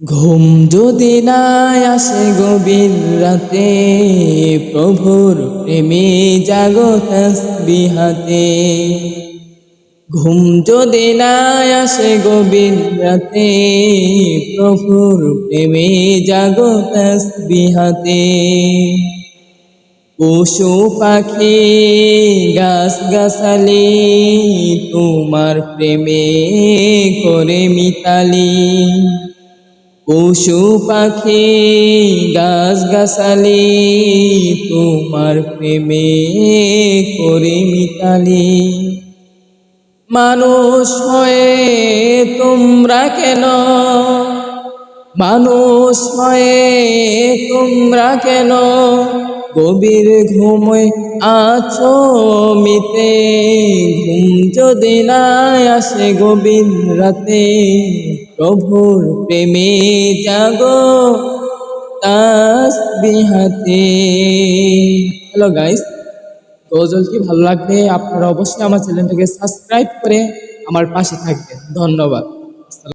ঘুম যদি না আসে গভীর রাতে, প্রভুর প্রেমে জাগো তাসবিহাতে। ঘুম যদি না আসে গভীর রাতে, প্রভুর প্রেমে জাগো তাসবিহাতে। পশু পাখি গাছ গাছালি তোমার প্রেমে করে মিতালি। পশু পাখি গাছ গাছালি তোমার প্রেমে করে মিতালি। মানুষ হয়ে তোমরা কেন, মানুষ হয়ে তোমরা কেন গভীর ঘুমে আছো মিতে। ঘুম যদি না আসে গভীর রাতে, প্রভুর প্রেমে জাগো তাসবিহাতে। হ্যালো গাইস, গজলটি ভালো লাগলে আপনারা অবশ্যই আমার চ্যানেলটাকে সাবস্ক্রাইব করে আমার পাশে থাকবেন। ধন্যবাদ।